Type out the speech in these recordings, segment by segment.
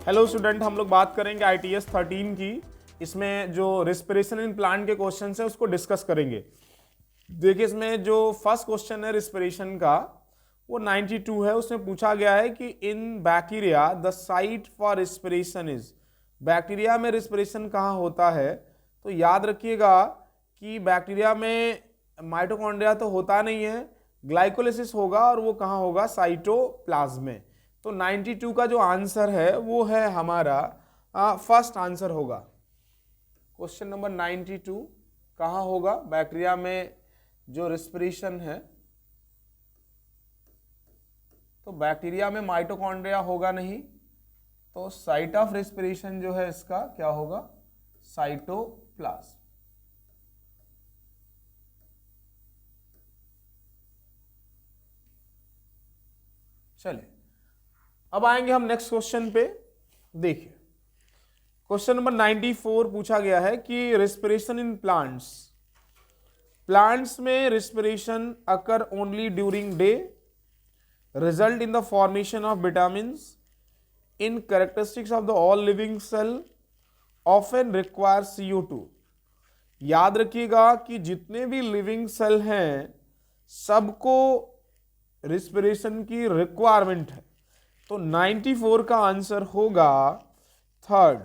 Hello student, हम लोग बात करेंगे ITS 13 की। इसमें जो रिस्पिरेशन इन प्लांट के क्वेश्चन है उसको डिस्कस करेंगे। देखिए, इसमें जो फर्स्ट क्वेश्चन है रिस्पिरेशन का वो 92 है। उसमें पूछा गया है कि इन bacteria the site for respiration is. Bacteria में रिस्पिरेशन कहाँ होता है? तो याद रखिएगा कि बैक्टीरिया में माइटोकॉन्ड्रिया तो होता नहीं है, ग्लाइकोलिसिस होगा और वो कहाँ होगा? साइटोप्लाज्म में। तो 92 का जो आंसर है वो है हमारा फर्स्ट आंसर होगा। क्वेश्चन नंबर 92 कहाँ होगा? बैक्टीरिया में जो रिस्पिरेशन है, तो बैक्टीरिया में माइटोकॉन्ड्रिया होगा नहीं, तो साइट ऑफ रिस्पिरेशन जो है इसका क्या होगा? साइटोप्लाज्म। चलिए, अब आएंगे हम नेक्स्ट क्वेश्चन पे। देखिए, क्वेश्चन नंबर 94 पूछा गया है कि रिस्पिरेशन इन प्लांट्स। प्लांट्स में respiration occur only during day, result in the formation of vitamins, in characteristics of the all living cell, often require CO2। याद रखिएगा कि जितने भी लिविंग सेल हैं सबको रिस्पिरेशन की रिक्वायरमेंट है। तो 94 का आंसर होगा थर्ड।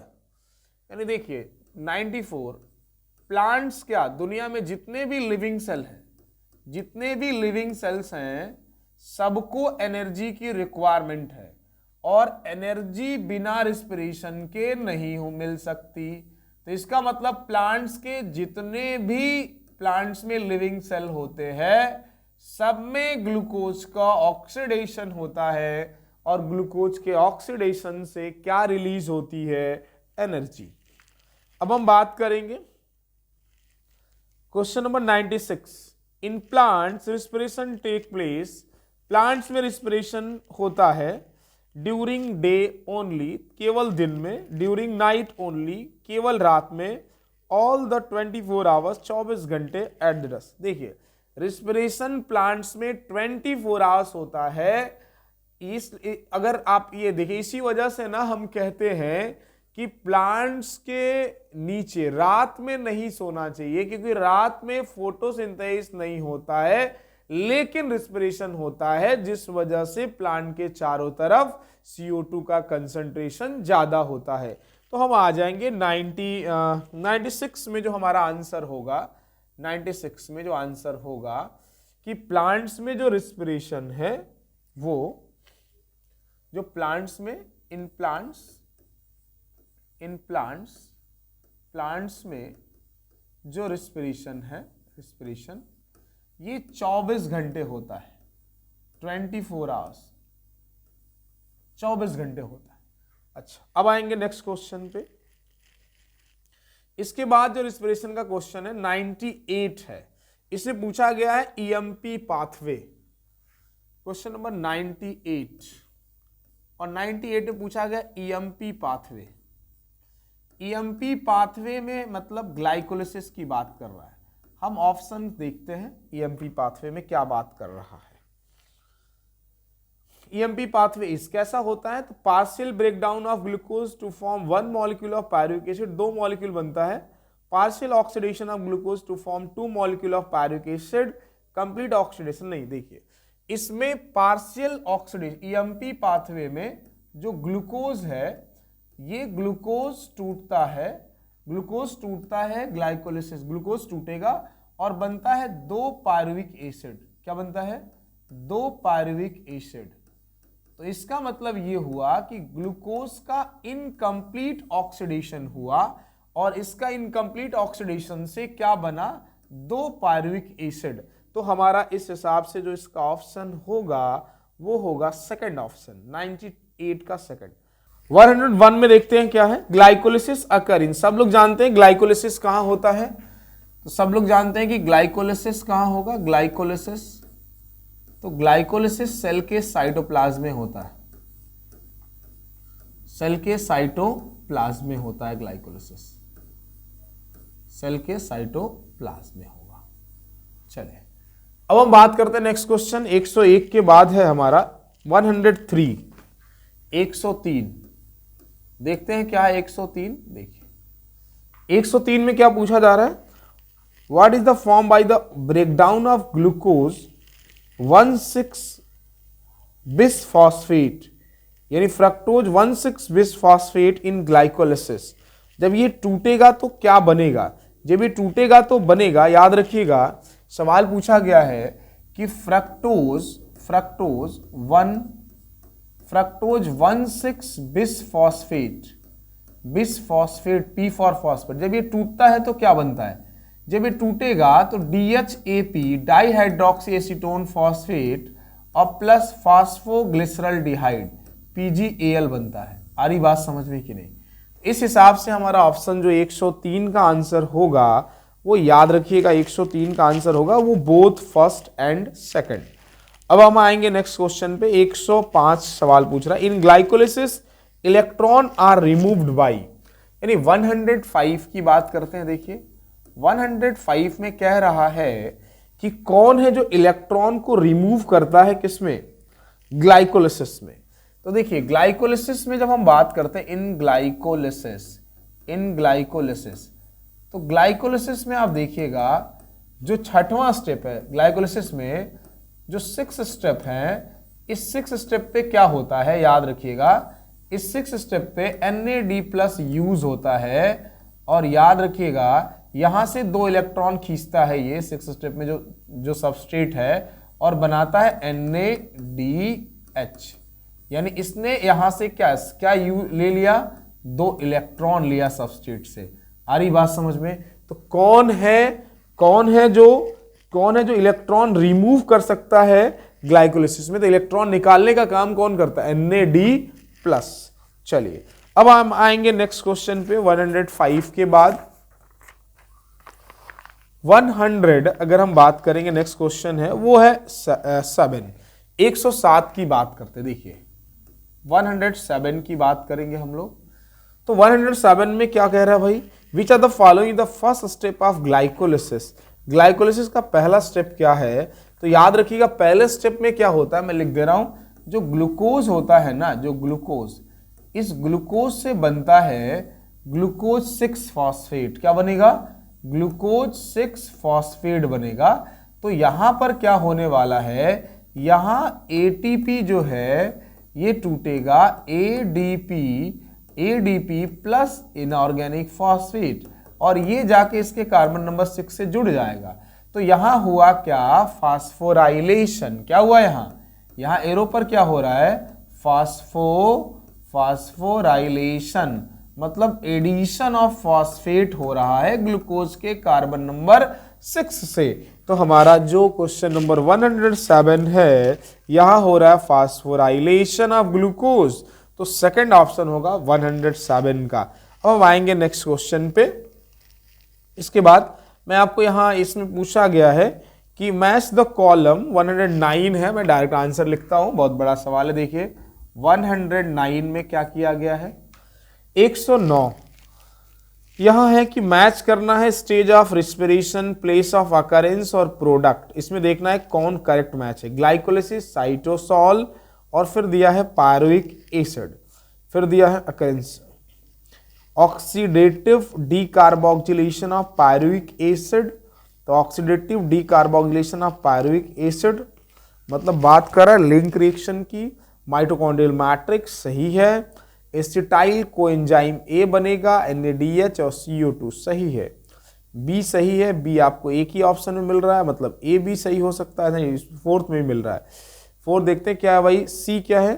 यानी देखिए 94 प्लांट्स, क्या दुनिया में जितने भी लिविंग सेल हैं, जितने भी लिविंग सेल्स हैं सबको एनर्जी की रिक्वायरमेंट है, और एनर्जी बिना रिस्पिरेशन के नहीं मिल सकती। तो इसका मतलब प्लांट्स के जितने भी प्लांट्स में लिविंग सेल होते हैं सब में ग्लूकोज का ऑक्सीडेशन होता है, और ग्लूकोज के ऑक्सीडेशन से क्या रिलीज होती है? एनर्जी। अब हम बात करेंगे question number 96। In plants respiration take place. Plants में रिस्पिरेशन होता है ड्यूरिंग डे ओनली, केवल दिन में, ड्यूरिंग नाइट ओनली, केवल रात में, ऑल द 24 आवर्स, 24 घंटे एट द डस्ट। देखिए, रिस्पिरेशन प्लांट्स में 24 आवर्स होता है। अगर आप ये देखिए, इसी वजह से ना हम कहते हैं कि प्लांट्स के नीचे रात में नहीं सोना चाहिए, क्योंकि रात में फोटोसिंथेसिस नहीं होता है लेकिन रिस्पिरेशन होता है, जिस वजह से प्लांट के चारों तरफ CO2 का कंसंट्रेशन ज्यादा होता है। तो हम आ जाएंगे 96 में जो हमारा आंसर होगा, 96 में जो आंसर होगा कि प्लांट्स में जो रिस्पिरेशन है वो, जो प्लांट्स में इन प्लांट्स में जो रिस्पिरेशन है, रिस्पिरेशन ये 24 घंटे होता है, 24 आवर्स, 24 घंटे होता है। अच्छा, अब आएंगे नेक्स्ट क्वेश्चन पे। इसके बाद जो रिस्पिरेशन का क्वेश्चन है 98 है। इसे पूछा गया है EMP पाथवे। क्वेश्चन नंबर 98 और 98 में पूछा गया EMP पाथवे। EMP पाथवे में मतलब ग्लाइकोलिसिस की बात कर रहा है। हम ऑप्शन देखते हैं EMP पाथवे में क्या बात कर रहा है। EMP पाथवे इस कैसा होता है? तो partial breakdown of glucose to form 1 molecule of pyruvic acid, 2 molecule बनता है। Partial oxidation of glucose to form 2 molecule of pyruvic acid, complete oxidation नहीं। देखिए, इसमें पार्शियल ऑक्सीडेशन EMP पाथवे में जो ग्लूकोज है, ये ग्लूकोज टूटता है ग्लाइकोलिसिस, ग्लूकोज टूटेगा और बनता है 2 पायरुविक एसिड। क्या बनता है? 2 पायरुविक एसिड। तो इसका मतलब ये हुआ कि ग्लूकोज का इनकम्प्लीट ऑक्सीडेशन हुआ, और इसका इनकम्प्लीट ऑक्सीडेशन से क्या बना? 2 पायरुविक एसिड। तो हमारा इस हिसाब से जो इसका ऑप्शन होगा वो होगा सेकंड ऑप्शन, 98 का सेकंड। 101 में देखते हैं क्या है। ग्लाइकोलिसिस अकर। सब लोग जानते हैं ग्लाइकोलिसिस कहां होता है, तो सब लोग जानते हैं कि ग्लाइकोलिसिस कहां होगा। ग्लाइकोलिसिस, तो ग्लाइकोलिसिस सेल के साइटोप्लाज्म में होता है, सेल के साइटोप्लाज्म में होता है ग्लाइकोलिसिस, सेल के साइटोप्लाज्म में होगा। चलिए, अब हम बात करते हैं नेक्स्ट क्वेश्चन। 101 के बाद है हमारा 103, 103। देखते हैं क्या है 103। देखिए 103 में क्या पूछा जा रहा है, what is the form by the breakdown of glucose 1,6 bisphosphate, यानी फ्रक्टोज 1,6 बिसफॉस्फेट इन ग्लाइकोलिसिस। जब ये टूटेगा तो क्या बनेगा, जब ये टूटेगा तो बनेगा, याद रखिएगा सवाल पूछा गया है कि fructose 1,6 bisphosphate P for phosphate, जब ये टूटता है तो क्या बनता है, जब ये टूटेगा तो DHAP डाईहाइड्रोक्सी एसीटोन फॉस्फेट और प्लस फास्फोग्लिसरल्डिहाइड PgAl बनता है। आ रही बात समझ में कि नहीं? इस हिसाब से हमारा ऑप्शन जो 103 का आंसर होगा वो याद रखिएगा, 103 का आंसर होगा वो बोथ फर्स्ट एंड सेकंड। अब हम आएंगे नेक्स्ट क्वेश्चन पे। 105 सवाल पूछ रहा है, in glycolysis electron are removed by, यानी 105 की बात करते हैं। देखिए 105 में कह रहा है कि कौन है जो इलेक्ट्रॉन को रिमूव करता है, किसमें, ग्लाइकोलिसिस में। तो देखिए ग्लाइकोलिसिस में जब हम बात करते हैं इन ग्लाइकोलिसिस, तो ग्लाइकोलिसिस में आप देखिएगा जो छठवां स्टेप है ग्लाइकोलिसिस में, जो 6 स्टेप है, इस 6 स्टेप पे क्या होता है, याद रखिएगा इस 6 स्टेप पे NAD+ यूज होता है, और याद रखिएगा यहां से 2 इलेक्ट्रॉन खींचता है ये 6 स्टेप में जो सबस्ट्रेट है, और बनाता है NADH, यानी इसने यहां से क्या ले लिया, 2 इलेक्ट्रॉन लिया सबस्ट्रेट से। आ रही बात समझ में? तो कौन है जो इलेक्ट्रॉन रिमूव कर सकता है ग्लाइकोलिसिस में, तो इलेक्ट्रॉन निकालने का काम कौन करता है, NAD+। चलिए अब हम आएंगे नेक्स्ट क्वेश्चन पे। 105 के बाद 100 अगर हम बात करेंगे, नेक्स्ट क्वेश्चन है वो है 107 की बात करते। देखिए 107 की बात करेंगे हम लोग। तो 107 में क्या कह रहा है भाई, which are the following the first step of glycolysis. Glycolysis का पहला स्टेप क्या है, तो याद रखिएगा पहले स्टेप में क्या होता है, मैं लिख दे रहा हूं, जो ग्लूकोज होता है ना, जो ग्लूकोज, इस ग्लूकोज से बनता है ग्लूकोज 6 फॉस्फेट। क्या बनेगा, ग्लूकोज 6 फॉस्फेट बनेगा। तो यहां पर क्या होने वाला है, यहां ATP जो है ये टूटेगा ADP प्लस इनऑर्गेनिक फॉस्फेट, और ये जाके इसके कार्बन नंबर 6 से जुड़ जाएगा। तो यहां हुआ क्या, फास्फोराइलेशन। क्या हुआ यहां एरो पर क्या हो रहा है, फास्फोराइलेशन, मतलब एडिशन ऑफ फॉस्फेट हो रहा है ग्लूकोज के कार्बन नंबर 6 से। तो हमारा जो क्वेश्चन नंबर 107 है, यहां हो रहा है फास्फोराइलेशन ऑफ ग्लूकोज, तो सेकंड ऑप्शन होगा 107 का। अब हम आएंगे नेक्स्ट क्वेश्चन पे। इसके बाद मैं आपको यहां इसमें पूछा गया है कि मैच द कॉलम, 109 है, मैं डायरेक्ट आंसर लिखता हूं, बहुत बड़ा सवाल है। देखिए 109 में क्या किया गया है, 109 यहां है कि मैच करना है stage of respiration, place of occurrence और प्रोडक्ट। इसमें देखना है कौन करेक्ट मैच है, ग्लाइकोलिसिस, साइटोसॉल, और फिर दिया है पायरुविक एसिड, फिर दिया है occurrence, oxidative decarboxylation of pyruvic acid. तो oxidative decarboxylation of pyruvic acid मतलब बात कर रहा है लिंक रिएक्शन की। माइटोकॉन्ड्रियल मैट्रिक्स सही है, एसिटाइल कोएंजाइम A बनेगा, NADH और CO2 सही है, B सही है, B आपको एक ही ऑप्शन में मिल रहा है, मतलब A भी सही हो सकता है, नहीं फोर्थ में मिल रहा है। फोर्थ देखते हैं क्या है भाई, C क्या है,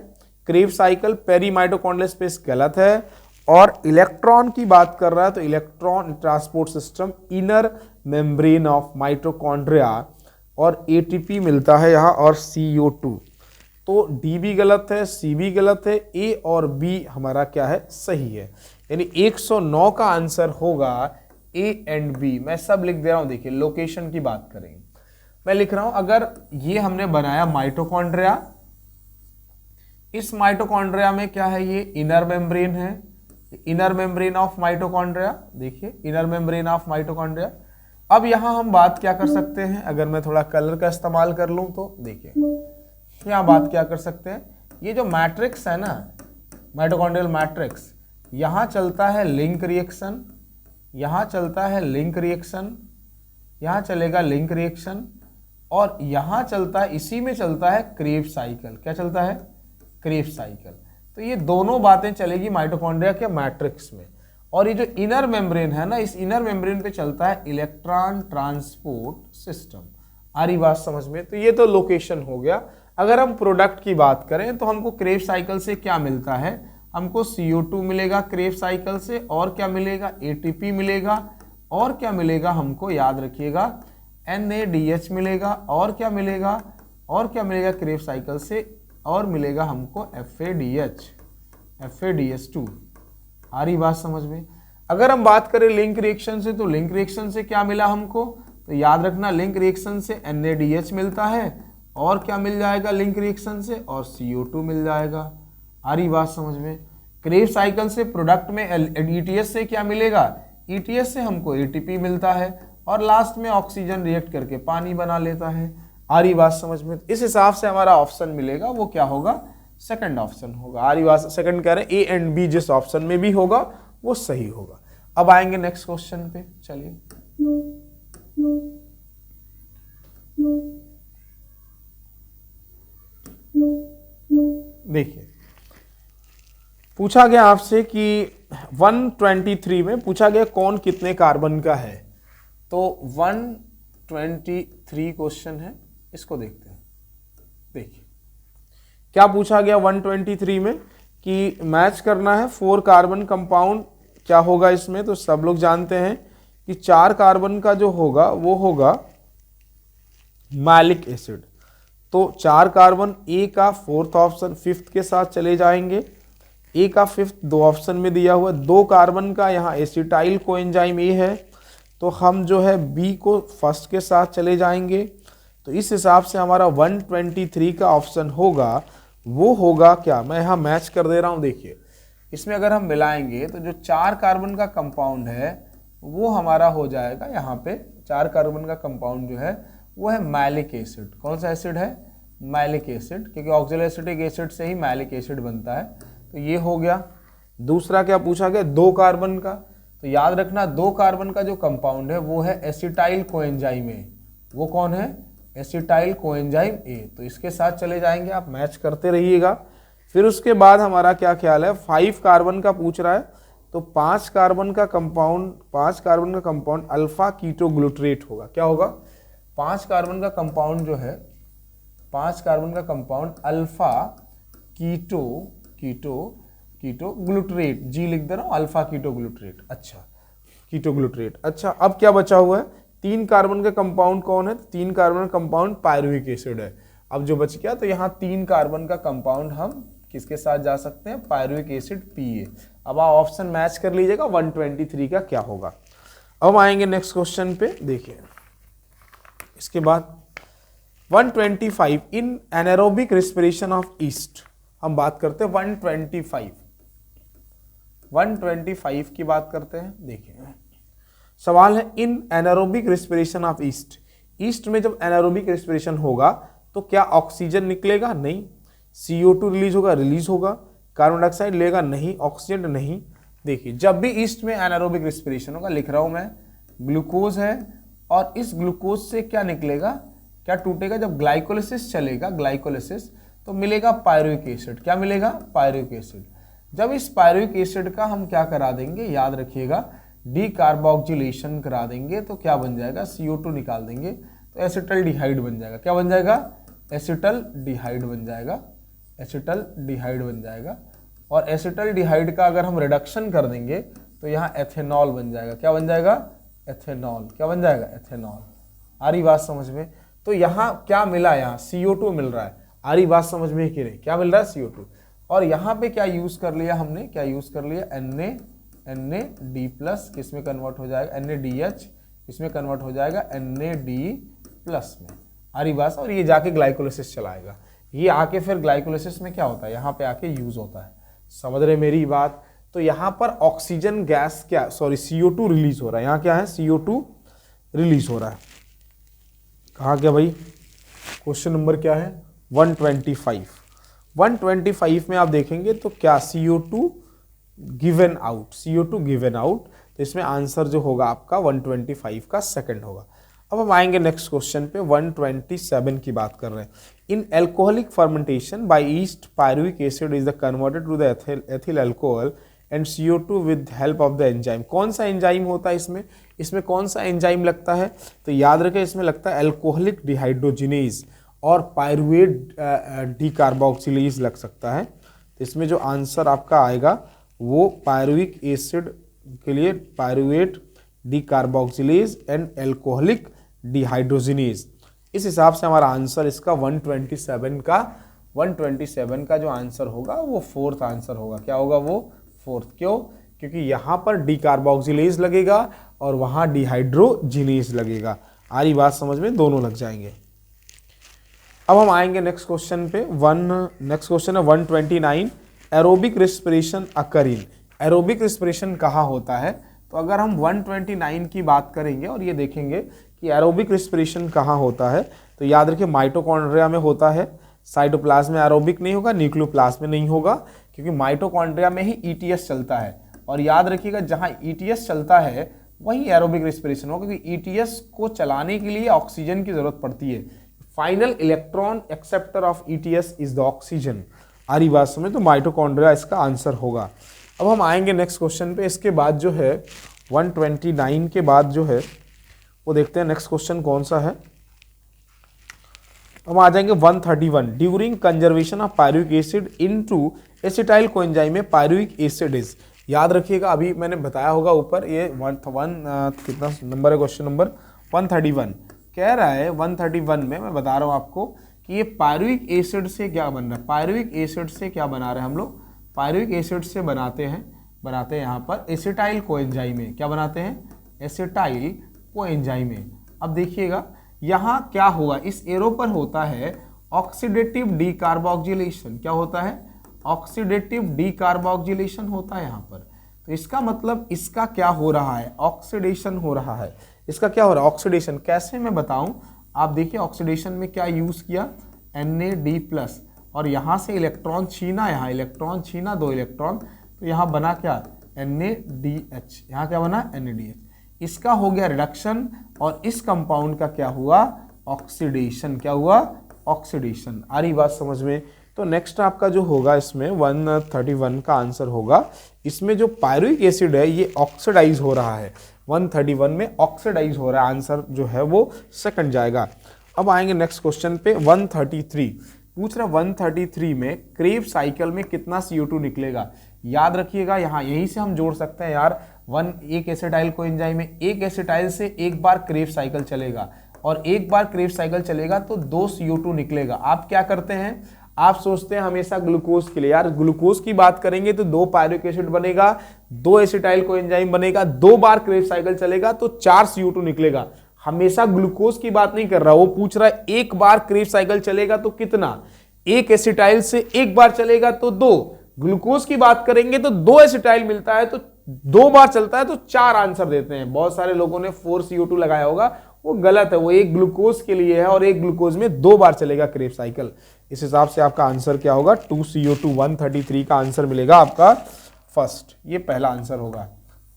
Krebs cycle, peri mitochondrial space गलत है, और इलेक्ट्रॉन की बात कर रहा है तो electron transport system, inner membrane of mitochondria, और ATP मिलता है यहाँ, और CO2। तो D भी गलत है, C भी गलत है, A और B हमारा क्या है, सही है। यानी 109 का आंसर होगा A एंड B। मैं सब लिख दे रहा हूं, देखिए लोकेशन की बात करेंगे, मैं लिख रहा हूं, अगर ये हमने बनाया माइटोकॉन्ड्रिया, इस माइटोकॉन्ड्रिया में क्या है, ये इनर मेम्ब्रेन है, इनर मेम्ब्रेन ऑफ माइटोकॉन्ड्रिया, देखिए इनर मेम्ब्रेन ऑफ माइटोकॉन्ड्रिया। अब यहां हम बात क्या कर सकते हैं, अगर मैं थोड़ा कलर का इस्तेमाल कर लूं तो देखिए यहां बात क्या कर सकते हैं, ये जो मैट्रिक्स है ना, माइटोकॉन्ड्रियल मैट्रिक्स, यहाँ चलता है लिंक रिएक्शन, यहाँ चलता है लिंक रिएक्शन, यहाँ चलेगा लिंक रिएक्शन, और यहाँ चलता है, इसी में चलता है क्रेब्स साइकिल। क्या चलता है? Krebs cycle. तो ये दोनों बातें चलेगी माइटोकॉन्ड्रिया के मैट्रिक्स में। और ये जो इनर मेम्ब्रेन है ना, इस इनर मेम्ब्रेन पे चलता है इलेक्ट्रॉन ट्रांसपोर्ट सिस्टम। आ रही बात समझ में? तो ये तो लोकेशन हो गया। अगर हम प्रोडक्ट की बात करें तो हमको क्रेब्स साइकिल से क्या मिलता है? हमको CO2 मिलेगा क्रेब्स साइकिल से, और क्या मिलेगा? ATP मिलेगा, और क्या मिलेगा हमको? याद रखिएगा NADH मिलेगा, और क्या मिलेगा? और क्या मिलेगा क्रेब्स साइकिल से? और मिलेगा हमको FADH2। आ रही बात समझ में? अगर हम बात करें लिंक रिएक्शन से, तो लिंक रिएक्शन से क्या मिला हमको? तो याद रखना लिंक रिएक्शन से NADH मिलता है, और क्या मिल जाएगा लिंक रिएक्शन से? और CO2 मिल जाएगा। आ रही बात समझ में? क्रेब्स साइकिल से प्रोडक्ट में ETS से क्या मिलेगा? ETS से हमको ATP मिलता है, और लास्ट में ऑक्सीजन रिएक्ट करके पानी बना लेता है। आ रही बात समझ में? इस हिसाब से हमारा ऑप्शन मिलेगा, वो क्या होगा? सेकंड ऑप्शन होगा। आ रही बात? सेकंड कह रहे हैं A एंड B जिस ऑप्शन में भी होगा वो सही होगा। अब आएंगे नेक्स्ट क्वेश्चन पे। चलिए देखिए, पूछा गया आपसे कि 123 में पूछा गया कौन कितने कार्बन का है। तो 123 क्वेश्चन है, इसको देखते हैं। देखिए क्या पूछा गया 123 में कि मैच करना है 4 कार्बन कंपाउंड। क्या होगा इसमें? तो सब लोग जानते हैं कि 4 कार्बन का जो होगा वो होगा मैलिक एसिड। तो 4 कार्बन ए का 4th ऑप्शन 5th के साथ चले जाएंगे। ए का 5th 2 ऑप्शन में दिया हुआ है। 2 कार्बन का यहाँ एसिटाइल कोएंजाइम ए है, तो हम जो है बी को 1st के साथ चले जाएंगे। तो इस हिसाब से हमारा 123 का ऑप्शन होगा, वो होगा क्या? मैं यहाँ मैच कर दे रहा हूँ। देखिए इसमें अगर हम मिलाएंगे तो जो 4 कार्बन का कंपाउंड है वो हमारा हो जाएगा, यहाँ पे 4 कार्बन का कंपाउंड जो है वो है मैलिक एसिड। कौन सा एसिड है? मैलिक एसिड, क्योंकि ऑक्जेलोएसिटिक एसिड से ही मैलिक एसिड बनता है। तो ये हो गया। दूसरा क्या पूछा गया? 2 कार्बन का। तो याद रखना 2 कार्बन का जो कंपाउंड है वो है एसिटाइल कोएंजाइम ए। वो कौन है? Acetyl coenzyme A. तो इसके साथ चले जाएंगे, आप मैच करते रहिएगा। फिर उसके बाद हमारा क्या ख्याल है? 5 कार्बन का पूछ रहा है। तो 5 कार्बन का कंपाउंड अल्फा कीटोग्लूटरेट होगा। क्या होगा? 5 कार्बन का कंपाउंड जो है, 5 कार्बन का कंपाउंड अल्फा कीटोग्लूटरेट, जी लिख दे रहा हूँ, अल्फा कीटोग्लूटरेट। अच्छा कीटोग्लूटरेट। अच्छा अब क्या बचा हुआ है? 3 कार्बन का कंपाउंड कौन है? 3 कार्बन का कंपाउंड पायरुविक एसिड है। अब जो बच गया, तो यहाँ 3 कार्बन का कंपाउंड हम किसके साथ जा सकते हैं? Pyruvic acid PA। अब आप ऑप्शन मैच कर लीजिएगा 123 का क्या होगा। अब आएंगे नेक्स्ट क्वेश्चन पे। देखिए इसके बाद 125 इन एनारोबिक रेस्पिरेशन ऑफ ईस्ट। हम बात करते हैं 125 की बात करते हैं। देखिए सवाल है इन anaerobic respiration of east. East में जब एनारोबिक रेस्पिरेशन होगा तो क्या ऑक्सीजन निकलेगा? नहीं। CO2 रिलीज होगा? रिलीज होगा। कार्बन डाइऑक्साइड लेगा? नहीं। ऑक्सीजन नहीं। देखिए जब भी ईस्ट में एनारोबिक रेस्पिरेशन होगा, लिख रहा हूं मैं, ग्लूकोज है, और इस ग्लूकोज से क्या निकलेगा? क्या टूटेगा? जब ग्लाइकोलिसिस चलेगा, ग्लाइकोलिसिस, तो मिलेगा पायरुविक एसिड। क्या मिलेगा? Pyruvic acid. जब इस पायरुविक एसिड का हम क्या करा देंगे? याद रखिएगा डीकार्बोक्सिलेशन करा देंगे, तो क्या बन जाएगा? CO2 निकाल देंगे, तो एसिटल्डिहाइड बन जाएगा। क्या बन जाएगा? एसिटल्डिहाइड बन जाएगा। एसिटल्डिहाइड बन जाएगा। और एसिटल्डिहाइड का अगर हम रिडक्शन कर देंगे तो यहाँ एथेनॉल बन जाएगा। क्या बन जाएगा? एथेनॉल। क्या बन जाएगा? एथेनॉल। आ रही बात समझ में? तो यहाँ क्या मिला? यहाँ CO2 मिल रहा है। आ रही बात समझ में कि नहीं? क्या मिल रहा है? CO2। और यहाँ पे क्या यूज कर लिया हमने? क्या यूज कर लिया? NAD+, किस में कन्वर्ट हो जाएगा? NADH, किसमें कन्वर्ट हो जाएगा? NAD+ में। आ रही बात? और ये जाके ग्लाइकोलिसिस चलाएगा। ये आके फिर ग्लाइकोलिसिस में क्या होता है? यहाँ पे आके यूज होता है। समझ रहे मेरी बात? तो यहाँ पर ऑक्सीजन गैस क्या, सॉरी CO2 रिलीज हो रहा है। यहाँ क्या है? CO2 रिलीज हो रहा है। कहाँ क्या भाई? क्वेश्चन नंबर क्या है? 125 में आप देखेंगे तो क्या CO2 given out, CO2 given out. तो इसमें आंसर जो होगा आपका 125 का सेकंड होगा। अब हम आएंगे नेक्स्ट क्वेश्चन पे, 127 की बात कर रहे हैं। In alcoholic fermentation by yeast pyruvic acid is the converted to the ethyl alcohol and CO2 with help of the enzyme. कौन सा एंजाइम होता है इसमें, इसमें कौन सा एंजाइम लगता है, तो याद रखें इसमें लगता है एल्कोहलिक डिहाइड्रोजिनेज और पायरुवेट डीकार्बोक्सिलेज लग सकता है। तो इसमें जो आंसर आपका आएगा वो पायरुविक एसिड के लिए pyruvate decarboxylase and alcoholic dehydrogenase. इस हिसाब से हमारा आंसर इसका 127 का जो आंसर होगा वो फोर्थ आंसर होगा। क्या होगा वो फोर्थ, क्यों, क्योंकि यहाँ पर डीकार्बोक्सिलेज लगेगा और वहाँ डिहाइड्रोजिनेज लगेगा। आ रही बात समझ में, दोनों लग जाएंगे। अब हम आएंगे नेक्स्ट क्वेश्चन पे। नेक्स्ट क्वेश्चन है 129, एरोबिक रेस्पिरेशन अकर इन। एरोबिक रेस्पिरेशन कहाँ होता है, तो अगर हम 129 की बात करेंगे और ये देखेंगे कि एरोबिक रेस्पिरेशन कहाँ होता है, तो याद रखिए माइटोकॉन्ड्रिया में होता है। साइटोप्लाज्म में एरोबिक नहीं होगा, न्यूक्लियोप्लाज्म में नहीं होगा, क्योंकि माइटोकॉन्ड्रिया में ही ETS चलता है। और याद रखिएगा जहाँ ETS चलता है वही एरोबिक रेस्पिरेशन होगा, क्योंकि ETS को चलाने के लिए ऑक्सीजन की जरूरत पड़ती है। Final electron acceptor of ETS is the oxygen. आ रही बात समझ, तो माइटोकॉन्ड्रिया इसका आंसर होगा। अब हम आएंगे नेक्स्ट क्वेश्चन पे। इसके बाद जो है 129 के बाद जो है वो देखते हैं नेक्स्ट क्वेश्चन कौन सा है। हम आ जाएंगे 131, during conservation of pyruvic acid into acetyl coenzyme में पायरुविक एसिड इज। याद रखिएगा अभी मैंने बताया होगा ऊपर, ये कितना नंबर है, क्वेश्चन नंबर 131 कह रहा है। 131 में मैं बता रहा हूँ आपको कि ये पायरुविक एसिड से क्या बन रहा है। पायरुविक एसिड से क्या बना रहे हैं हम लोग, पायरुविक एसिड से बनाते हैं यहाँ पर एसिटाइल कोएंजाइम में। क्या बनाते हैं, एसिटाइल कोएंजाइम में। अब देखिएगा यहाँ क्या होगा, इस एरो पर होता है ऑक्सीडेटिव डीकार्बोक्सिलेशन। क्या होता है, ऑक्सीडेटिव डीकार्बोक्सिलेशन होता है यहाँ पर। तो इसका मतलब इसका क्या हो रहा है, ऑक्सीडेशन हो रहा है। इसका क्या हो रहा है, ऑक्सीडेशन। कैसे मैं बताऊं, आप देखिए ऑक्सीडेशन में क्या यूज किया, Na+, और यहाँ से इलेक्ट्रॉन छीना, यहाँ इलेक्ट्रॉन छीना 2 इलेक्ट्रॉन, तो यहाँ बना क्या, NaDH। यहाँ क्या बना, NaDH। इसका हो गया रिडक्शन और इस कंपाउंड का क्या हुआ, ऑक्सीडेशन। क्या हुआ, ऑक्सीडेशन। आ रही बात समझ में। तो नेक्स्ट आपका जो होगा इसमें 131 का आंसर होगा। इसमें जो पायरुविक एसिड है ये ऑक्सीडाइज हो रहा है, 131 में ऑक्सीडाइज हो रहा है। आंसर जो है वो सेकंड जाएगा। अब आएंगे नेक्स्ट क्वेश्चन पे 133। पूछ रहा 133 में क्रेव साइकिल में कितना CO2 निकलेगा। याद रखिएगा यहाँ यहीं से हम जोड़ सकते हैं यार, एक एसिटाइल कोएंजाइम में एक एसिटाइल से एक बार क्रेव साइकिल चलेगा और एक बार क्रेव साइकिल चलेगा तो 2 CO2 निकलेगा। आप क्या करते हैं, आप सोचते हैं हमेशा ग्लूकोज के लिए, यार ग्लूकोज की बात करेंगे तो 2 पायरुविक एसिड बनेगा, 2 एसिटाइल कोएंजाइम बनेगा, 2 बार क्रेव साइकिल चलेगा तो 4 CO2 निकलेगा। हमेशा ग्लूकोज की बात नहीं कर रहा, वो पूछ रहा है एक बार क्रेव साइकिल चलेगा तो कितना, एक एसिटाइल से एक बार चलेगा तो 2। ग्लूकोज की बात करेंगे तो 2 एसिटाइल मिलता है तो 2 बार चलता है तो 4 आंसर देते हैं। बहुत सारे लोगों ने 4 CO2 लगाया होगा, वो गलत है, वो एक ग्लूकोज के लिए है और एक ग्लूकोज में 2 बार चलेगा क्रेव साइकिल। इस हिसाब से आपका आंसर क्या होगा, 2 CO2। 133 का आंसर मिलेगा आपका फर्स्ट, ये पहला आंसर होगा।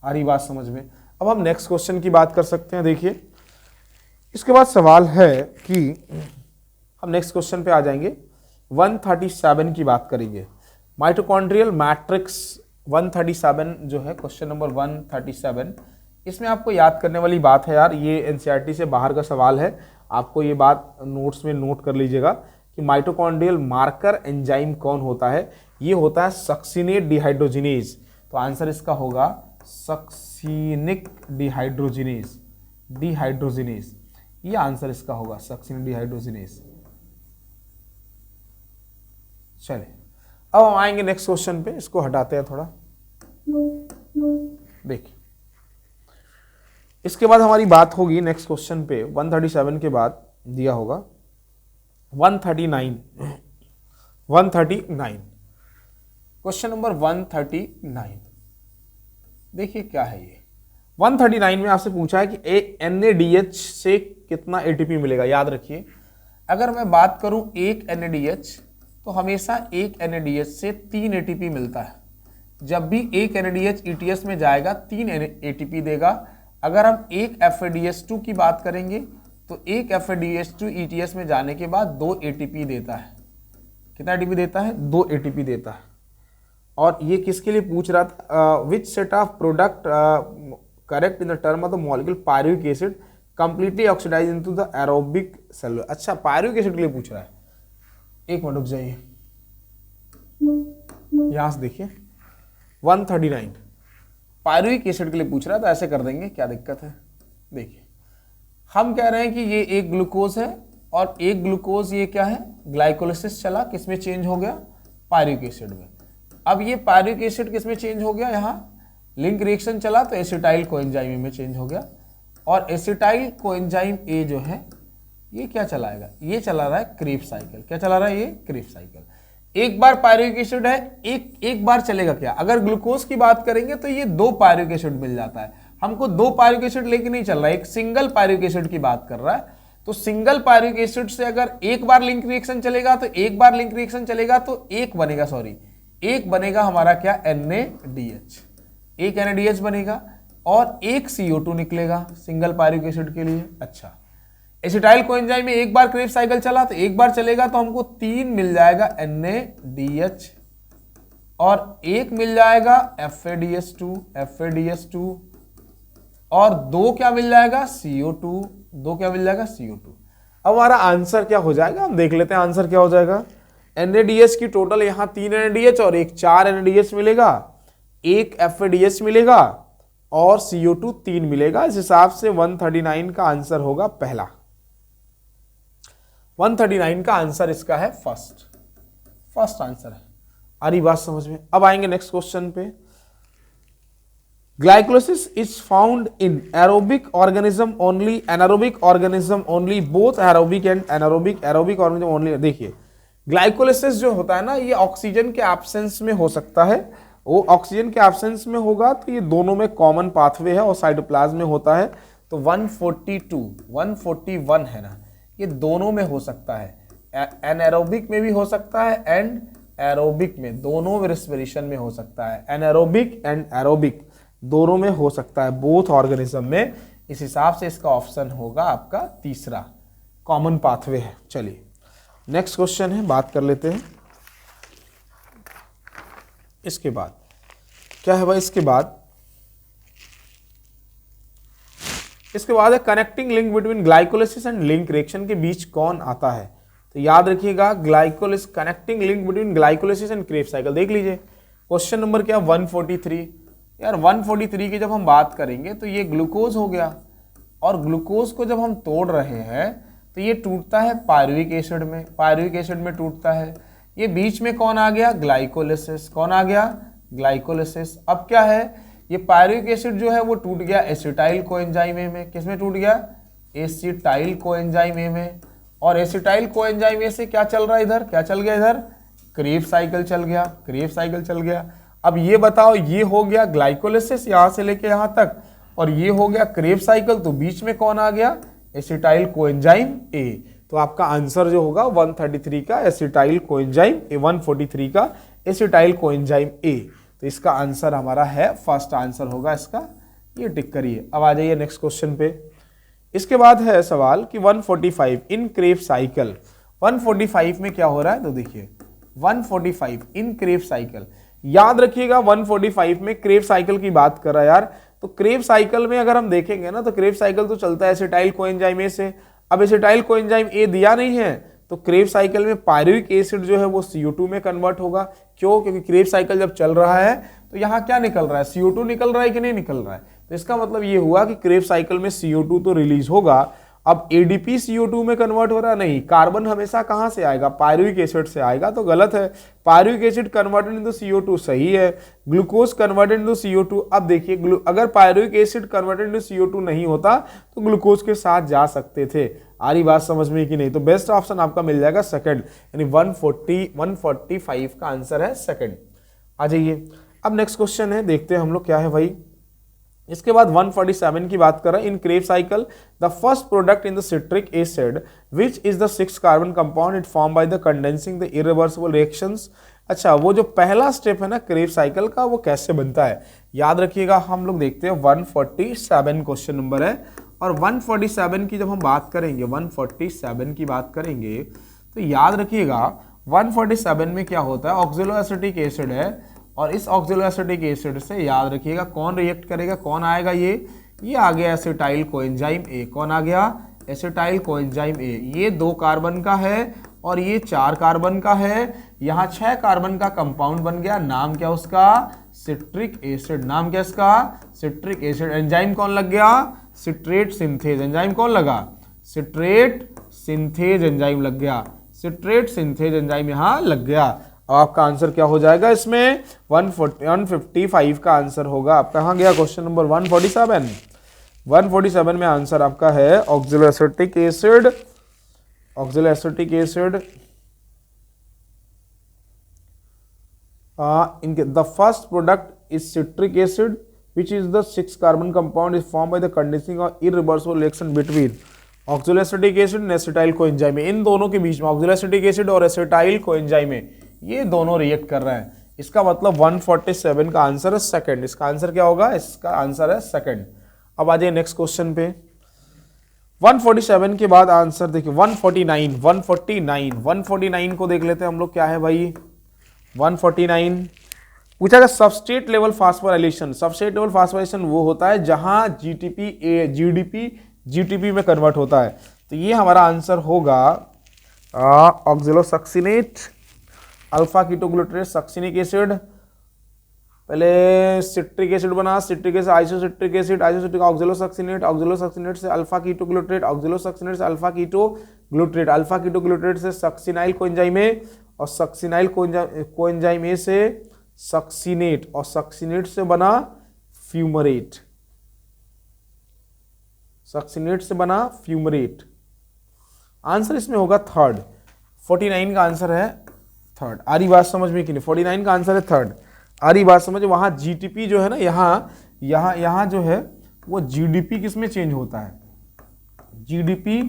आ रही बात समझ में। अब हम नेक्स्ट क्वेश्चन की बात कर सकते हैं। देखिए इसके बाद सवाल है कि हम नेक्स्ट क्वेश्चन पे आ जाएंगे, 137 की बात करेंगे। माइटोकॉन्ड्रियल मैट्रिक्स 137 जो है, क्वेश्चन नंबर 137, इसमें आपको याद करने वाली बात है यार, ये एनसीईआरटी से बाहर का सवाल है, आपको ये बात नोट्स में नोट कर लीजिएगा कि माइटोकॉन्ड्रियल मार्कर एंजाइम कौन होता है। ये होता है सक्सिनेट डिहाइड्रोजिनेज। तो आंसर इसका होगा सक्सिनिक डिहाइड्रोजिनेज, डिहाइड्रोजिनेज, ये आंसर इसका होगा, सक्सिनिक डिहाइड्रोजिनेज। चलिए अब हम आएंगे नेक्स्ट क्वेश्चन पे, इसको हटाते हैं थोड़ा। देखिए इसके बाद हमारी बात होगी नेक्स्ट क्वेश्चन पे, 137 के बाद दिया होगा 139। क्वेश्चन नंबर 139 देखिए क्या है ये। 139 में आपसे पूछा है कि NaDH से कितना ATP मिलेगा। याद रखिए अगर मैं बात करूं एक NaDH तो हमेशा एक NaDH से 3 ATP मिलता है। जब भी एक NADH ETS में जाएगा 3 ATP देगा। अगर हम एक FADH2 की बात करेंगे तो एक FADH2 ETS में जाने के बाद 2 ATP देता है। कितना ATP देता है? 2 ATP देता है। और ये किसके लिए पूछ रहा था? Which set of product correct in the term of the molecule pyruvic acid completely oxidise into the aerobic cell. अच्छा, पायरुविक एसिड के लिए पूछ रहा है। एक मिनट रुक जाइए, यहां से देखिए 139 पायरुविक एसिड के लिए पूछ रहा है, तो ऐसे कर देंगे, क्या दिक्कत है। देखिए हम कह रहे हैं कि ये एक ग्लूकोज है और एक ग्लूकोज ये क्या है? ग्लाइकोलिसिस चला, किसमें चेंज हो गया? पायरुविक एसिड में। अब ये पायरुविक एसिड किसमें चेंज हो गया? यहाँ लिंक रिएक्शन चला तो एसिटाइल कोएंजाइम में चेंज हो गया। और एसिटाइल कोएंजाइम ए जो है ये क्या चलाएगा? ये चला रहा है क्रेब्स साइकिल। क्या चला रहा है? ये क्रेब्स साइकिल। एक बार पायरुविक एसिड है, एक बार चलेगा क्या? अगर ग्लूकोज की बात करेंगे तो ये 2 पायरुविक एसिड मिल जाता है। हमको 2 पायरुविक एसिड लेके नहीं चल रहा है, एक सिंगल पायरुविक एसिड की बात कर रहा है। तो सिंगल पायरुविक एसिड से अगर एक बार लिंक रिएक्शन चलेगा तो एक बार लिंक रिएक्शन चलेगा तो एक बनेगा, एक बनेगा हमारा क्या? NADH। एक NADH बनेगा और एक CO2 निकलेगा सिंगल पायरुविक एसिड के लिए। अच्छा, एसिटाइल कोएंजाइम में एक बार क्रेब्स साइकिल चला तो एक बार चलेगा तो हमको 3 मिल जाएगा NADH और एक मिल जाएगा FADH2 और 2 क्या मिल जाएगा? CO2। 2 क्या मिल जाएगा? CO2। अब हमारा आंसर क्या हो जाएगा? हम देख लेते हैं आंसर क्या हो जाएगा। NADH की टोटल यहाँ 3 NADH और एक 4 NADH मिलेगा, एक FADH मिलेगा और CO2 3 मिलेगा। इस हिसाब से 139 का आंसर होगा पहला। 139 का आंसर इसका है फर्स्ट आंसर है। आ रही बात समझ में? अब आएंगे नेक्स्ट क्वेश्चन पे। Glycolysis is found in aerobic organism only, anaerobic organism only, both aerobic and anaerobic, aerobic organism only. देखिए ग्लाइकोलिसिस जो होता है ना, ये ऑक्सीजन के एब्सेंस में हो सकता है। वो ऑक्सीजन के एब्सेंस में होगा तो ये दोनों में कॉमन पाथवे है और साइटोप्लाज्म में होता है। तो 142 141 है ना, ये दोनों में हो सकता है। एनारोबिक में भी हो सकता है एंड एरोबिक में, दोनों में रेस्पिरेशन में हो सकता है। एनारोबिक एंड एरोबिक दोनों में हो सकता है, बोथ ऑर्गेनिज्म में। इस हिसाब से इसका ऑप्शन होगा आपका तीसरा, कॉमन पाथवे है। चलिए नेक्स्ट क्वेश्चन है, बात कर लेते हैं। इसके बाद क्या है भाई? इसके बाद है connecting link between glycolysis and link reaction के बीच कौन आता है? तो याद रखिएगा ग्लाइकोलिस, connecting link between glycolysis and Krebs cycle. देख लीजिए क्वेश्चन नंबर क्या? 143। यार 143 की जब हम बात करेंगे तो ये ग्लूकोज हो गया और ग्लूकोज को जब हम तोड़ रहे हैं तो ये टूटता है पायरुविक एसिड में, पायरुविक एसिड में टूटता है। ये बीच में कौन आ गया? ग्लाइकोलिसिस। कौन आ गया? ग्लाइकोलिसिस। अब क्या है? ये पायरुविक एसिड जो है वो टूट गया एसिटाइल कोएंजाइम ए में। किसमें टूट गया? एसिटाइल कोएंजाइम ए में। और एसिटाइल कोएंजाइम ए से क्या चल रहा है इधर? क्या चल गया इधर? क्रेब्स साइकिल चल गया, क्रेब्स साइकिल चल गया। अब ये बताओ, ये हो गया ग्लाइकोलिसिस यहां से लेके यहां तक और ये हो गया क्रेब्स साइकिल, तो बीच में कौन आ गया? Acetyl coenzyme A. तो आपका आंसर जो होगा 133 का एसिटाइल कोएंजाइम ए, 143 का एसिटाइल कोएंजाइम ए। तो इसका आंसर हमारा है, फर्स्ट आंसर होगा इसका, ये टिक करिए। अब आ जाइए नेक्स्ट क्वेश्चन पे। इसके बाद है सवाल कि 145 इन क्रेब्स साइकिल। 145 में क्या हो रहा है? तो देखिए 145 इन क्रेब्स साइकिल, याद रखिएगा 145 में क्रेब्स साइकिल की बात कर रहा है यार। तो क्रेब्स साइकिल में अगर हम देखेंगे ना तो क्रेब्स साइकिल तो चलता है एसिटाइल कोएंजाइम ए से। अब एसिटाइल कोएंजाइम ए दिया नहीं है तो क्रेब्स साइकिल में पायरुविक एसिड जो है वो CO2 में कन्वर्ट होगा। क्यों? क्योंकि क्रेब्स साइकिल जब चल रहा है तो यहाँ क्या निकल रहा है? CO2 निकल रहा है कि नहीं निकल रहा है? तो इसका मतलब ये हुआ कि क्रेब्स साइकिल में CO2 तो रिलीज होगा। अब ADP CO2 में कन्वर्ट हो रहा नहीं, कार्बन हमेशा कहां से आएगा? पायरुविक एसिड से आएगा, तो गलत है। Pyruvic acid converted into CO2 सही है। Glucose converted into CO2। अब देखिए अगर pyruvic acid converted into CO2 नहीं होता तो ग्लूकोज के साथ जा सकते थे। आ रही बात समझ में कि नहीं? तो बेस्ट ऑप्शन आपका मिल जाएगा सेकंड, यानी 145 का आंसर है सेकंड। आ जाइए अब नेक्स्ट क्वेश्चन है, देखते हैं हम लोग क्या है भाई। इसके बाद 147 की बात कर रहा है। In Krebs cycle the first product in the citric acid which is the 6 carbon compound it form by the condensing the irreversible reactions अच्छा, वो जो पहला स्टेप है ना क्रेब्स साइकिल का, वो कैसे बनता है याद रखिएगा। हम लोग देखते हैं 147 क्वेश्चन नंबर है, और 147 की जब हम बात करेंगे, 147 की बात करेंगे तो याद रखिएगा 147 में क्या होता है, ऑक्जेलोएसिटिक एसिड है, और इस ऑक्जेलोएसिटिक एसिड से याद रखिएगा कौन रिएक्ट करेगा, कौन आएगा, ये आ गया एसिटाइल कोएंजाइम ए। कौन आ गया, एसिटाइल कोएंजाइम ए। ये 2 कार्बन का है और ये 4 कार्बन का है। यहाँ 6 कार्बन का कंपाउंड बन गया। नाम क्या उसका, सिट्रिक एसिड। नाम क्या इसका, सिट्रिक एसिड। एंजाइम कौन लग गया, सिट्रेट सिंथेज। एंजाइम कौन लगा, सिट्रेट सिंथेज एंजाइम लग गया। सिट्रेट सिंथेज एंजाइम यहाँ लग गया। अब आपका आंसर क्या हो जाएगा इसमें, 155 का आंसर होगा। आप कहाँ गया क्वेश्चन नंबर 147। 147 में आंसर आपका है oxaloacetic acid. Oxaloacetic acid the first product is citric acid, which is the 6 carbon compound is formed by the condensing of irreversible reaction between oxaloacetic acid और एसिटाइल कोएंजाइम। इन दोनों के बीच में oxaloacetic acid और acetyl coenzyme ये दोनों react कर रहे हैं। इसका मतलब 147 का आंसर है सेकंड। इसका आंसर क्या होगा, इसका आंसर है सेकंड। अब आ जाइए नेक्स्ट क्वेश्चन पे। 147 के बाद आंसर देखिए 149 को देख लेते हैं हम लोग। क्या है भाई 149 पूछा गया, substrate level phosphorylation. Substrate level phosphorylation वो होता है जहां जीटीपी में कन्वर्ट होता है। तो ये हमारा आंसर होगा oxalosuccinate, alpha ketoglutarate succinic acid. पहले सिट्रिक एसिड बना, citric acid isocitric acid, isocitric oxalosuccinate, oxalosuccinate से अल्फा कीटोग्लूटारेट, ऑक्जेलोसक्सिनेट से अल्फा कीटोग्लूटारेट, अल्फा कीटोग्लूटारेट से सक्सिनाइल कोएंजाइम ए, और सक्सिनाइल कोएंजाइम ए से सक्सिनेट, और सक्सिनेट से बना फ्यूमरेट। सक्सिनेट से बना फ्यूमरेट। आंसर इसमें होगा थर्ड। 49 का आंसर है थर्ड। आ रही बात समझ में कि नहीं, 49 का आंसर है थर्ड। आ रही बात समझ। वहां जीटीपी जो है ना, यहाँ जो है वो जीडीपी किस में चेंज होता है, जीडीपी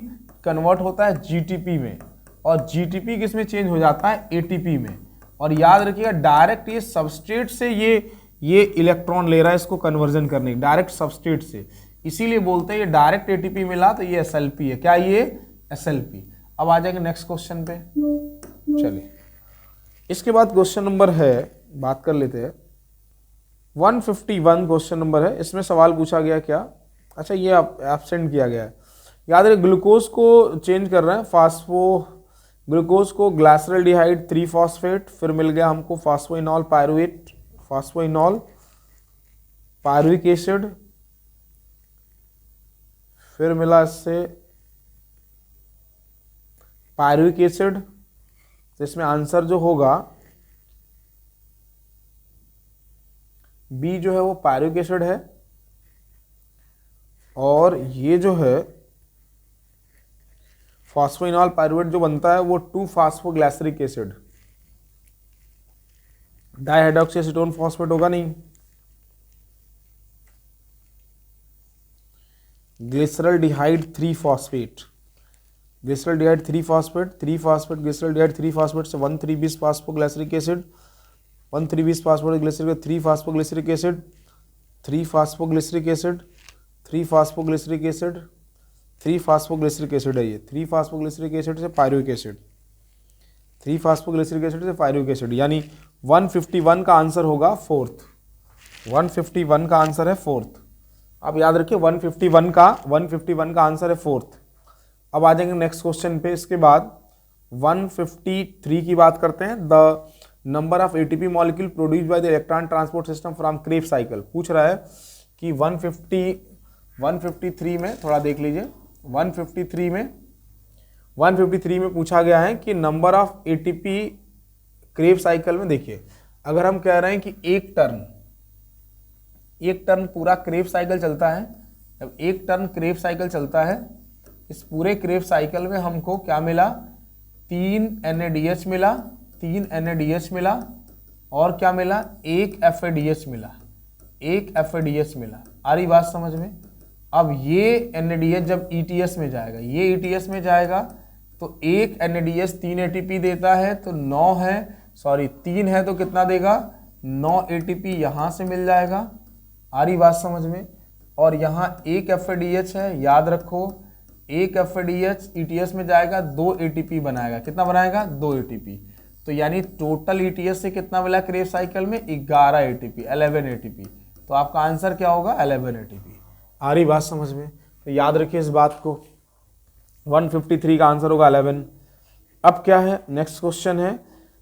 कन्वर्ट होता है जीटीपी में, और जीटीपी किस में चेंज हो जाता है, एटीपी में। और याद रखिएगा डायरेक्ट ये सबस्ट्रेट से ये इलेक्ट्रॉन ले रहा है इसको कन्वर्जन करने, डायरेक्ट सबस्ट्रेट से, इसीलिए बोलते हैं ये डायरेक्ट एटीपी मिला तो ये एसएलपी है। क्या ये एसएलपी। अब आ जाएंगे नेक्स्ट क्वेश्चन पे। चलिए इसके बाद क्वेश्चन नंबर है, बात कर लेते हैं 151 क्वेश्चन नंबर है। इसमें सवाल पूछा गया क्या, अच्छा ये एब्सेंट किया गया है। याद रहे ग्लूकोज को चेंज कर रहे हैं, ग्लूकोज को ग्लाइसरल्डिहाइड 3 फॉस्फेट, फिर मिल गया हमको फास्फोइनॉल पायरुवेट, फास्फोइनॉल पायरुविक एसिड, फिर मिला इससे पायरुविक एसिड। तो इसमें आंसर जो होगा बी जो है वो पायरुविक एसिड है, और ये जो है फॉस्फोइनॉल पायरुवेट जो बनता है वो 2-फॉस्फोग्लाइसरिक एसिड, डाइहाइड्रोक्सी एसीटोन फॉस्फेट होगा नहीं, glyceraldehyde 3 phosphate, glyceraldehyde 3 phosphate, 3 phosphate glyceraldehyde 3 phosphate से 1,3,20 phosphoglyceric acid, 1,3,20 phosphoglyceric 3 phosphoglyceric acid, 3 phosphoglyceric acid, 3 phosphoglyceric acid, 3 phosphoglyceric acid है ये, 3 फॉस्फोग्लिसरिक एसिड से पायरुविक एसिड, 3 फॉस्फोग्लिसरिक एसिड से पायरुविक एसिड, यानी 151 का आंसर होगा फोर्थ। 151 का आंसर है फोर्थ। अब याद रखिए 151 का आंसर है फोर्थ। अब आ जाएंगे नेक्स्ट क्वेश्चन पे। इसके बाद 153 की बात करते हैं। The number of ATP molecule produced by the electron transport system from Krebs cycle. पूछ रहा है कि 153 में थोड़ा देख लीजिए, 153 में पूछा गया है कि number of ATP Krebs cycle में। देखिए अगर हम कह रहे हैं कि एक टर्न पूरा क्रेब्स साइकिल चलता है, जब एक टर्न क्रेब्स साइकिल चलता है, इस पूरे क्रेब्स साइकिल में हमको क्या मिला, 3 NADH मिला, 3 NADH मिला, और क्या मिला, 1 FADH मिला, 1 FADH मिला। आ रही बात समझ में। अब ये NADH जब ETS में जाएगा, ये ETS में जाएगा तो 1 NADH 3 ATP देता है, तो 9 है, सॉरी 3 है तो कितना देगा, 9 ATP यहाँ से मिल जाएगा, आ रही बात समझ में। और यहाँ एक FADH है, याद रखो एक FADH ETS में जाएगा, 2 ATP बनाएगा, कितना बनाएगा, 2 ATP। तो यानी टोटल ETS से कितना मिला क्रेब साइकिल में, 11 ATP, 11 ATP। तो आपका आंसर क्या होगा, 11 ATP। आ रही बात समझ में, तो याद रखिए इस बात को, 153 का आंसर होगा 11। अब क्या है, नेक्स्ट क्वेश्चन है,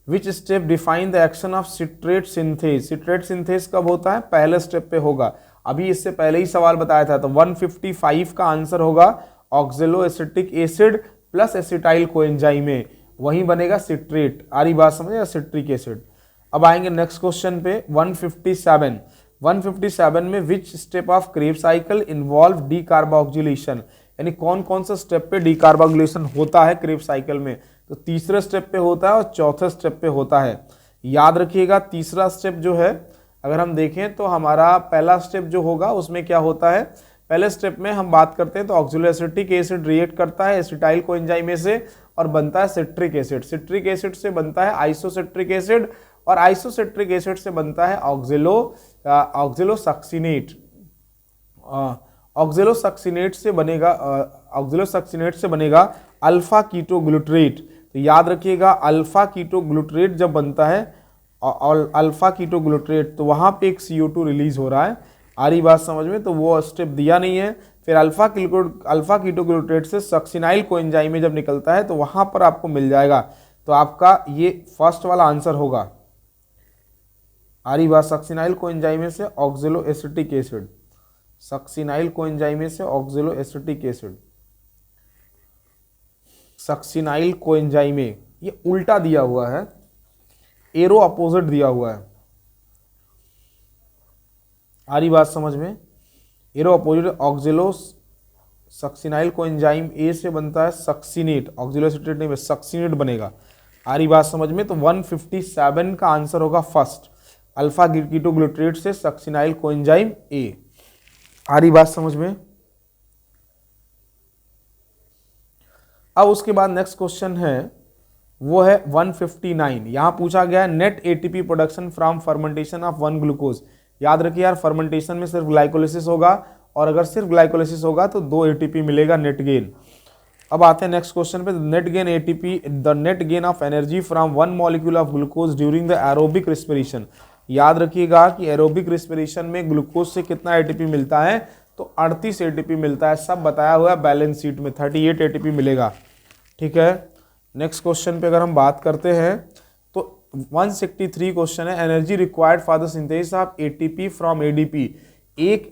which step define the action of citrate synthase. Citrate synthase कब होता है, पहले स्टेप पे होगा। अभी इससे पहले ही सवाल बताया था, तो 155 का आंसर होगा ऑक्जेलो acetic acid plus acetyl coenzyme, वहीं बनेगा सिट्रेट। आ रही बात समझे, सिट्रिक एसिड। अब आएंगे नेक्स्ट क्वेश्चन पे 157। 157 में which step of Krebs cycle involve decarboxylation, यानी कौन कौन सा स्टेप पे डीकार्बोक्सिलेशन होता है क्रेब साइकिल में। तो तीसरे स्टेप पे होता है और चौथे स्टेप पे होता है। याद रखिएगा तीसरा स्टेप जो है, अगर हम देखें तो हमारा पहला स्टेप जो होगा उसमें क्या होता है, पहले स्टेप में हम बात करते हैं तो ऑक्सिलो एसिटिक एसिड रिएक्ट करता है एसिटाइल कोएंजाइम से और बनता है सिट्रिक एसिड। सिट्रिक एसिड से बनता है आइसोसिट्रिक एसिड और आइसोसिट्रिक एसिड से बनता है ऑक्सिलोसक्सिनेट। ऑक्सिलोसक्सिनेट से बनेगा अल्फा कीटोग्लूटरेट। तो याद रखिएगा अल्फा कीटोग्लूटरेट जब बनता है, अल्फा कीटोग्लूटरेट, तो वहां पे एक CO2 रिलीज हो रहा है। आ रही बात समझ में, तो वो स्टेप दिया नहीं है। फिर अल्फा कीटोग्लूटरेट से सक्सिनाइल कोएंजाइम जब निकलता है तो वहां पर आपको मिल जाएगा। तो आपका ये फर्स्ट वाला आंसर होगा। आ रही बात, सक्सिनाइल कोएंजाइम से oxaloacetic acid, succinyl coenzyme से oxaloacetic acid, succinyl coenzyme, ये उल्टा दिया हुआ है, एरो अपोजिट दिया हुआ है। आ रही बात समझ में, arrow opposite, oxalo succinyl coenzyme ए से बनता है सक्सिनेट, ऑक्सिलो एसिटेट नहीं, सक्सिनेट बनेगा। आ रही बात समझ में, तो 157 का आंसर होगा फर्स्ट, अल्फा कीटोग्लूटरेट से सक्सिनाइल कोएंजाइम ए। आ रही बात समझ में। अब उसके बाद नेक्स्ट क्वेश्चन है, वो है 159। यहां पूछा गया है net ATP production from fermentation of 1 glucose. याद रखिए यार, फर्मेंटेशन में सिर्फ ग्लाइकोलिसिस होगा और अगर सिर्फ ग्लाइकोलिसिस होगा तो 2 ATP मिलेगा नेट गेन। अब आते हैं नेक्स्ट क्वेश्चन पे, net gain ATP, the net gain of energy from 1 molecule of glucose during the aerobic respiration. याद रखिएगा कि एरोबिक रेस्पिरेशन में ग्लूकोज से कितना ATP मिलता है, तो 38 ATP मिलता है। सब बताया हुआ है बैलेंस शीट में, 38 ATP मिलेगा। ठीक है, नेक्स्ट क्वेश्चन पे अगर हम बात करते हैं तो 163 क्वेश्चन है, energy required for the synthesis of ATP from ADP। एक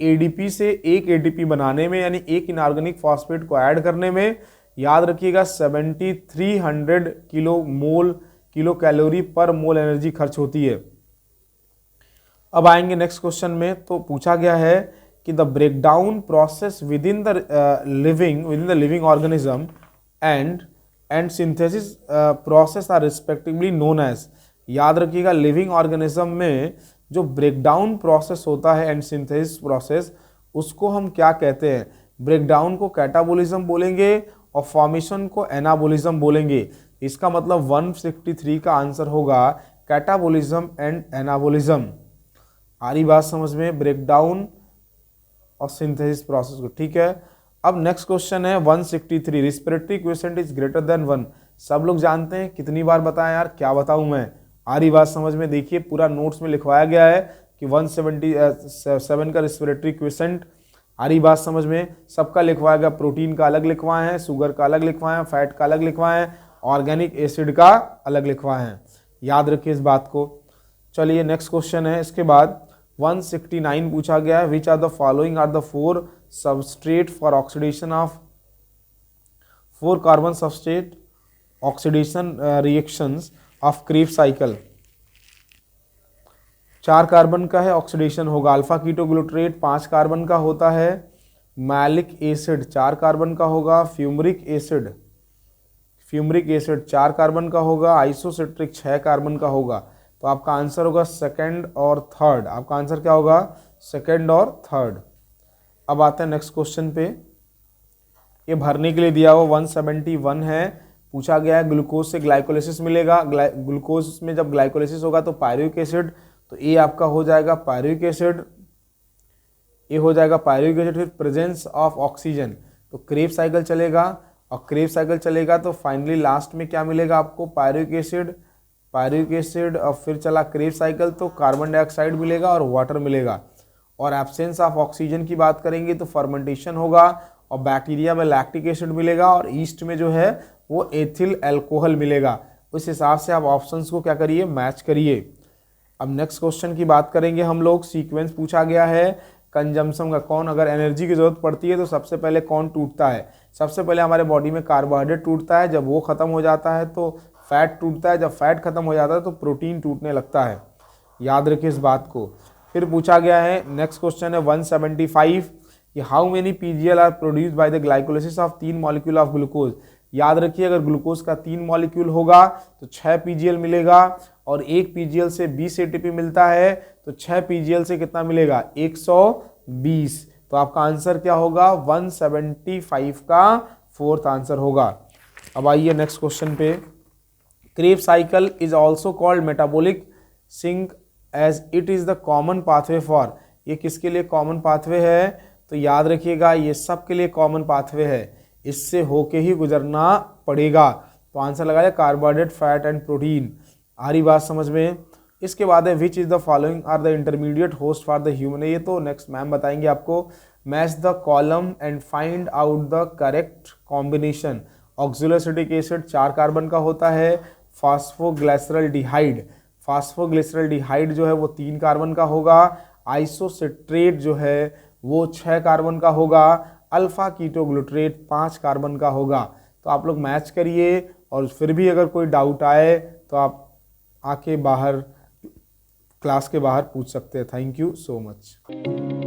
ADP से एक ATP बनाने में, यानी एक इनऑर्गेनिक फॉस्फेट को ऐड करने में, याद रखिएगा 7300 किलो कैलोरी पर मोल एनर्जी खर्च होती है। अब आएंगे नेक्स्ट क्वेश्चन में, तो पूछा गया है कि the breakdown process within the living organism and synthesis process are respectively known as. याद रखिएगा लिविंग ऑर्गेनिज्म में जो ब्रेकडाउन प्रोसेस होता है एंड सिंथेसिस प्रोसेस, उसको हम क्या कहते हैं। ब्रेकडाउन को कैटाबोलिज्म बोलेंगे और फॉर्मेशन को एनाबोलिज्म बोलेंगे। इसका मतलब 163 का आंसर होगा कैटाबोलिज्म एंड एनाबोलिज्म। आ रही बात समझ में, ब्रेकडाउन और सिंथेसिस प्रोसेस को। ठीक है, अब नेक्स्ट क्वेश्चन है 163, respiratory question is greater than 1। सब लोग जानते हैं, कितनी बार बताएं यार, क्या बताऊं मैं। आ रही बात समझ में, देखिए पूरा नोट्स में लिखवाया गया है कि 177 का रिस्पिरेटरी क्वेश्चन। आ रही बात समझ में, सबका लिखवाया गया, प्रोटीन का अलग लिखवाए हैं, शुगर का अलग लिखवाए हैं, फैट का अलग लिखवाए हैं, ऑर्गेनिक एसिड का अलग लिखवाए हैं। याद रखिए इस बात को। चलिए नेक्स्ट क्वेश्चन है, इसके बाद 169 पूछा गया है, which are the following are the 4 substrate for oxidation of 4 carbon substrate oxidation reactions of Krebs cycle. 4 carbon का है, ऑक्सीडेशन होगा। अल्फा कीटोग्लूटरेट 5 कार्बन का होता है, मैलिक एसिड 4 कार्बन का होगा, फ्यूमरिक एसिड 4 कार्बन का होगा, आइसोसिट्रिक 6 कार्बन का होगा। तो आपका आंसर होगा सेकंड और थर्ड। आपका आंसर क्या होगा, सेकंड और थर्ड। अब आते हैं नेक्स्ट क्वेश्चन पे, ये भरने के लिए दिया हुआ 171 है, पूछा गया है ग्लूकोज से ग्लाइकोलाइसिस मिलेगा, ग्लूकोज में जब ग्लाइकोलाइसिस होगा तो पायरुविक एसिड, तो ए आपका हो जाएगा पायरुविक एसिड, ए हो जाएगा पायरुविक एसिड। फिर प्रेजेंस ऑफ ऑक्सीजन, तो क्रेब साइकिल चलेगा, और क्रेब साइकिल चलेगा तो फाइनली लास्ट में क्या मिलेगा आपको, पायरुविक एसिड, और फिर चला क्रेब साइकिल तो कार्बन डाइऑक्साइड मिलेगा और वाटर मिलेगा। और एब्सेंस ऑफ ऑक्सीजन की बात करेंगे तो फर्मेंटेशन होगा, और बैक्टीरिया में लैक्टिक एसिड मिलेगा, और ईस्ट में जो है वो एथिल अल्कोहल मिलेगा। उस हिसाब से आप ऑप्शंस को क्या करिए, मैच करिए। अब नेक्स्ट क्वेश्चन की बात करेंगे हम लोग। सीक्वेंस पूछा गया है कंजम्पशन का, कौन अगर एनर्जी की जरूरत पड़ती है तो सबसे पहले कौन टूटता है। सबसे पहले हमारे बॉडी में कार्बोहाइड्रेट टूटता है, जब वो खत्म हो जाता है तो फैट टूटता है, जब फैट खत्म हो जाता है तो प्रोटीन टूटने लगता है, याद रखिए इस बात को। फिर पूछा गया है नेक्स्ट क्वेश्चन है 175 कि how many PGL are produced by the glycolysis of 3 molecule of glucose. याद रखिए अगर ग्लूकोज का 3 मॉलिक्यूल होगा तो 6 पीजीएल मिलेगा, और 1 पीजीएल से 20 एटीपी मिलता है, तो 6 पीजीएल से कितना मिलेगा, 120। तो आपका आंसर क्या होगा, 175 का फोर्थ आंसर होगा। अब आइए नेक्स्ट क्वेश्चन पे। Kreb cycle is also called metabolic sink as it is the common pathway for. ये किसके लिए कॉमन पाथवे है, तो याद रखिएगा ये सब के लिए कॉमन पाथवे है, इससे होके ही गुजरना पड़ेगा। तो आंसर लगाया कार्बोहाइड्रेट, फैट एंड प्रोटीन। आ रही बात समझ में। इसके बाद है which is the following are the intermediate host for the human. ये तो नेक्स्ट मैम बताएंगे आपको। Match the column and find out the correct combination. Oxaloacetic acid 4 carbon का होता है, फास्फोग्लिसरल्डिहाइड जो है वो 3 कार्बन का होगा, आइसोसिट्रेट जो है वो 6 कार्बन का होगा, अल्फा कीटोग्लूट्रेट 5 कार्बन का होगा। तो आप लोग मैच करिए, और फिर भी अगर कोई डाउट आए तो आप आके बाहर क्लास के बाहर पूछ सकते हैं। Thank you so much.